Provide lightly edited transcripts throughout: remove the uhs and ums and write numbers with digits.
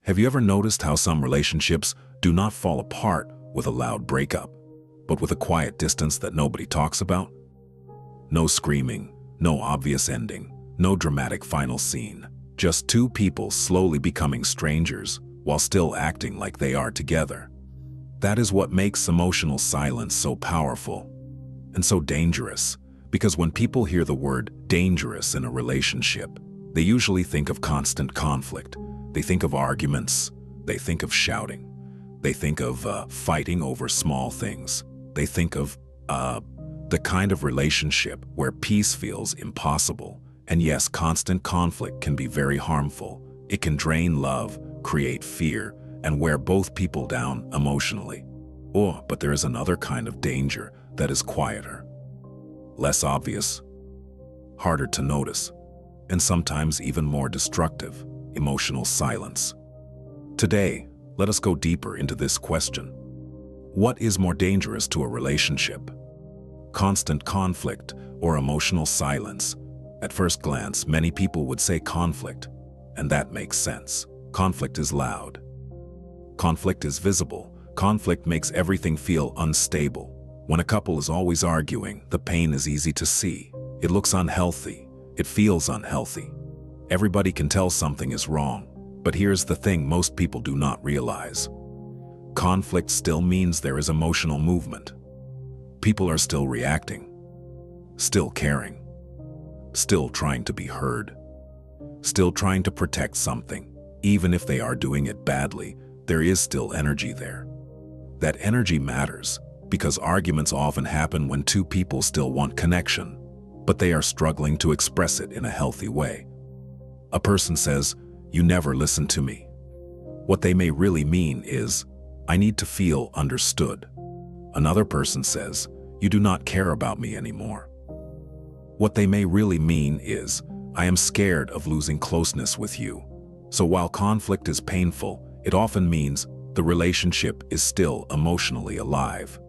Have you ever noticed how some relationships do not fall apart with a loud breakup, but with a quiet distance that nobody talks about? No screaming, no obvious ending, no dramatic final scene. Just two people slowly becoming strangers while still acting like they are together. That is what makes emotional silence so powerful and so dangerous, because when people hear the word dangerous in a relationship, they usually think of constant conflict. They think of arguments. They think of shouting. They think of fighting over small things. They think of the kind of relationship where peace feels impossible. And yes, constant conflict can be very harmful. It can drain love, create fear, and wear both people down emotionally. Oh, but there is another kind of danger that is quieter, less obvious, harder to notice, and sometimes even more destructive: emotional silence. Today, let us go deeper into this question. What is more dangerous to a relationship? Constant conflict or emotional silence? At first glance, many people would say conflict, and that makes sense. Conflict is loud. Conflict is visible. Conflict makes everything feel unstable. When a couple is always arguing, the pain is easy to see. It looks unhealthy. It feels unhealthy. Everybody can tell something is wrong. But here's the thing most people do not realize. Conflict still means there is emotional movement. People are still reacting, still caring, still trying to be heard, still trying to protect something. Even if they are doing it badly, there is still energy there. That energy matters because arguments often happen when two people still want connection, but they are struggling to express it in a healthy way. A person says, "You never listen to me." What they may really mean is, "I need to feel understood." Another person says, "You do not care about me anymore." What they may really mean is, "I am scared of losing closeness with you." So while conflict is painful, it often means the relationship is still emotionally alive.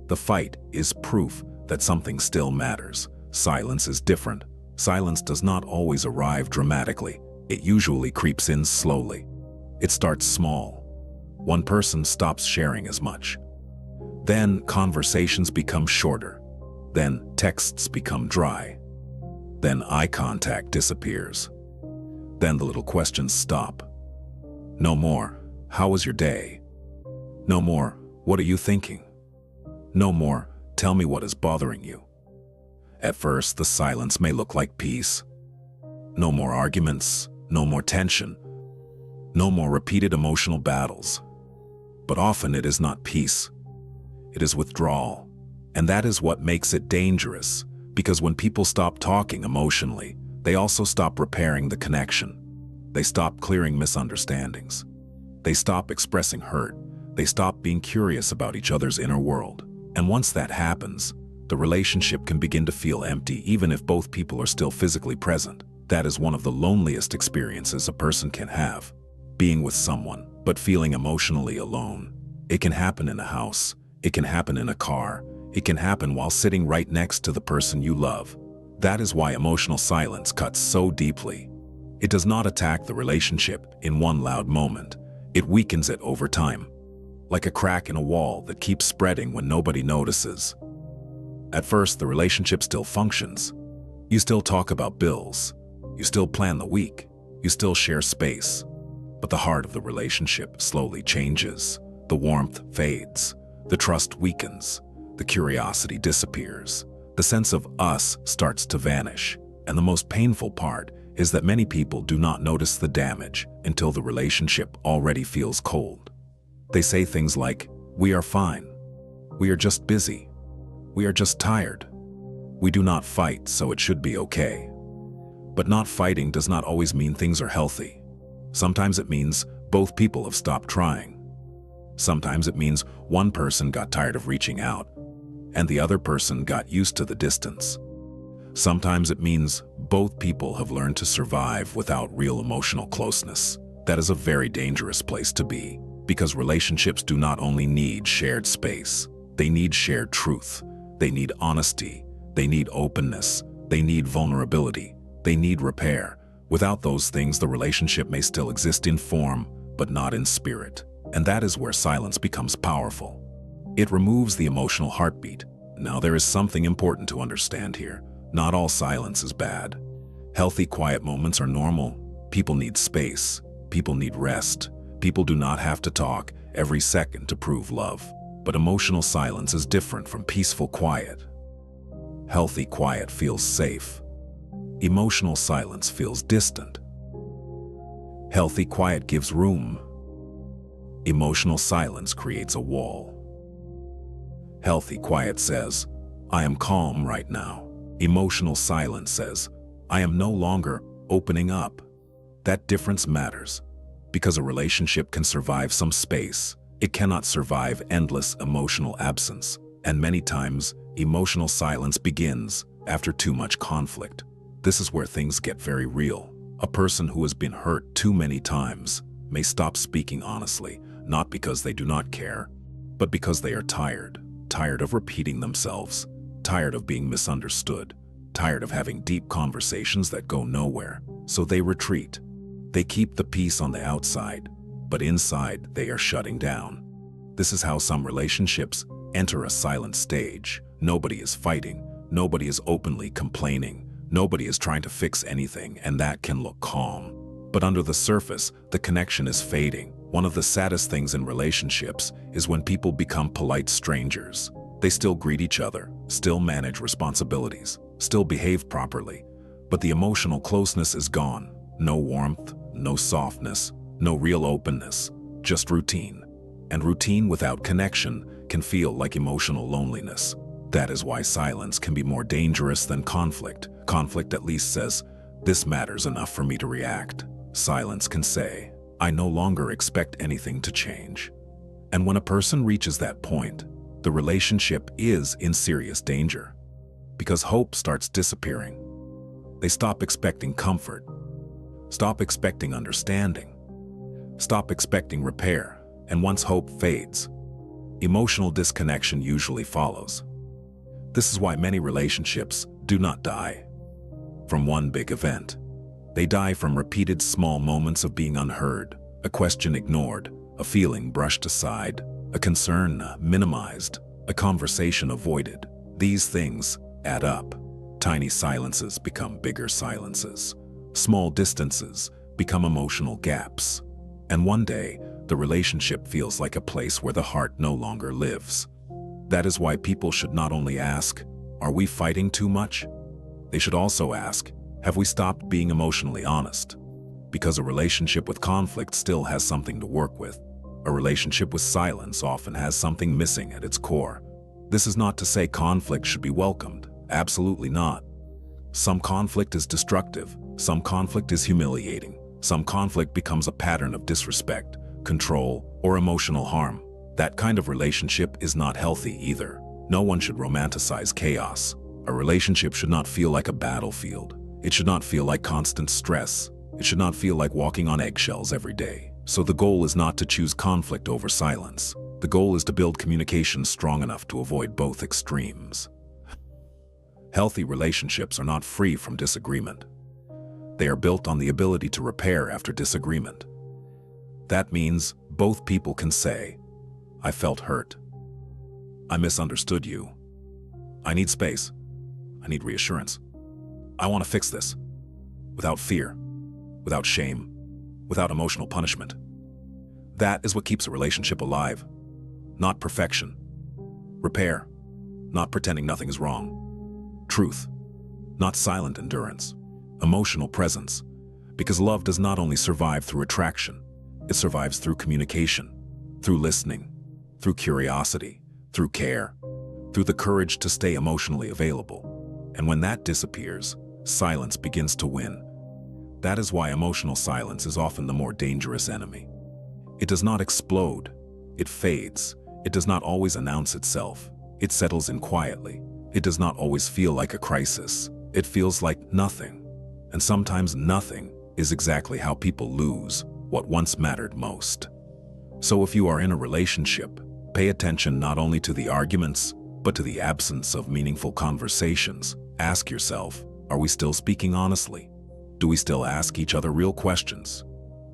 The fight is proof that something still matters. Silence is different. Silence does not always arrive dramatically. It usually creeps in slowly. It starts small. One person stops sharing as much. Then conversations become shorter. Then texts become dry. Then eye contact disappears. Then the little questions stop. No more, "How was your day?" No more, "What are you thinking?" No more, "Tell me what is bothering you." At first, the silence may look like peace. No more arguments, no more tension, no more repeated emotional battles. But often it is not peace. It is withdrawal. And that is what makes it dangerous, because when people stop talking emotionally, they also stop repairing the connection. They stop clearing misunderstandings. They stop expressing hurt. They stop being curious about each other's inner world. And once that happens, the relationship can begin to feel empty even if both people are still physically present. That is one of the loneliest experiences a person can have, being with someone, but feeling emotionally alone. It can happen in a house. It can happen in a car. It can happen while sitting right next to the person you love. That is why emotional silence cuts so deeply. It does not attack the relationship in one loud moment. It weakens it over time, like a crack in a wall that keeps spreading when nobody notices. At first, the relationship still functions. You still talk about bills. You still plan the week. You still share space. But the heart of the relationship slowly changes. The warmth fades. The trust weakens. The curiosity disappears. The sense of us starts to vanish. And the most painful part is that many people do not notice the damage until the relationship already feels cold. They say things like, "We are fine. We are just busy. We are just tired. We do not fight, so it should be okay." But not fighting does not always mean things are healthy. Sometimes it means both people have stopped trying. Sometimes it means one person got tired of reaching out, and the other person got used to the distance. Sometimes it means both people have learned to survive without real emotional closeness. That is a very dangerous place to be, because relationships do not only need shared space, they need shared truth. They need honesty. They need openness. They need vulnerability. They need repair. Without those things, the relationship may still exist in form, but not in spirit. And that is where silence becomes powerful. It removes the emotional heartbeat. Now, there is something important to understand here. Not all silence is bad. Healthy, quiet moments are normal. People need space. People need rest. People do not have to talk every second to prove love. But emotional silence is different from peaceful quiet. Healthy quiet feels safe. Emotional silence feels distant. Healthy quiet gives room. Emotional silence creates a wall. Healthy quiet says, I am calm right now. Emotional silence says, I am no longer opening up. That difference matters, because a relationship can survive some space. It cannot survive endless emotional absence. And many times, emotional silence begins after too much conflict. This is where things get very real. A person who has been hurt too many times may stop speaking honestly, not because they do not care, but because they are tired. Tired of repeating themselves, tired of being misunderstood, tired of having deep conversations that go nowhere. So they retreat. They keep the peace on the outside, but inside they are shutting down. This is how some relationships enter a silent stage. Nobody is fighting, nobody is openly complaining, nobody is trying to fix anything, and that can look calm. But under the surface, the connection is fading. One of the saddest things in relationships is when people become polite strangers. They still greet each other, still manage responsibilities, still behave properly, but the emotional closeness is gone. No warmth, no softness, no real openness, just routine. And routine without connection can feel like emotional loneliness. That is why silence can be more dangerous than conflict. Conflict at least says, this matters enough for me to react. Silence can say, I no longer expect anything to change. And when a person reaches that point, the relationship is in serious danger, because hope starts disappearing. They stop expecting comfort, stop expecting understanding, stop expecting repair, and once hope fades, emotional disconnection usually follows. This is why many relationships do not die from one big event. They die from repeated small moments of being unheard, a question ignored, a feeling brushed aside, a concern minimized, a conversation avoided. These things add up. Tiny silences become bigger silences. Small distances become emotional gaps. And one day, the relationship feels like a place where the heart no longer lives. That is why people should not only ask, are we fighting too much? They should also ask, have we stopped being emotionally honest? Because a relationship with conflict still has something to work with. A relationship with silence often has something missing at its core. This is not to say conflict should be welcomed. Absolutely not. Some conflict is destructive. Some conflict is humiliating. Some conflict becomes a pattern of disrespect, control, or emotional harm. That kind of relationship is not healthy either. No one should romanticize chaos. A relationship should not feel like a battlefield. It should not feel like constant stress. It should not feel like walking on eggshells every day. So the goal is not to choose conflict over silence. The goal is to build communication strong enough to avoid both extremes. Healthy relationships are not free from disagreement. They are built on the ability to repair after disagreement. That means both people can say, I felt hurt. I misunderstood you. I need space. I need reassurance. I want to fix this. Without fear, without shame, without emotional punishment. That is what keeps a relationship alive. Not perfection. Repair. Not pretending nothing is wrong. Truth. Not silent endurance. Emotional presence. Because love does not only survive through attraction, it survives through communication, through listening, through curiosity, through care, through the courage to stay emotionally available. And when that disappears, silence begins to win. That is why emotional silence is often the more dangerous enemy. It does not explode. It fades. It does not always announce itself. It settles in quietly. It does not always feel like a crisis. It feels like nothing. And sometimes nothing is exactly how people lose what once mattered most. So if you are in a relationship, pay attention not only to the arguments, but to the absence of meaningful conversations. Ask yourself, are we still speaking honestly? Do we still ask each other real questions?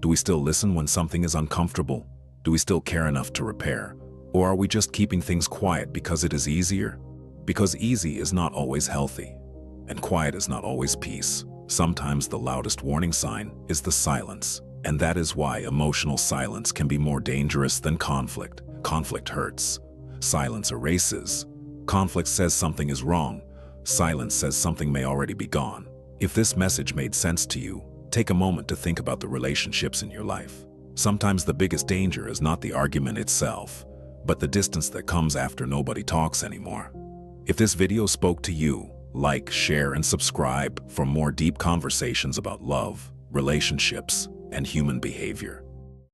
Do we still listen when something is uncomfortable? Do we still care enough to repair? Or are we just keeping things quiet because it is easier? Because easy is not always healthy, and quiet is not always peace. Sometimes the loudest warning sign is the silence, and that is why emotional silence can be more dangerous than conflict. Conflict hurts. Silence erases. Conflict says something is wrong. Silence says something may already be gone. If this message made sense to you, take a moment to think about the relationships in your life. Sometimes the biggest danger is not the argument itself, but the distance that comes after nobody talks anymore. If this video spoke to you, like, share, and subscribe for more deep conversations about love, relationships, and human behavior.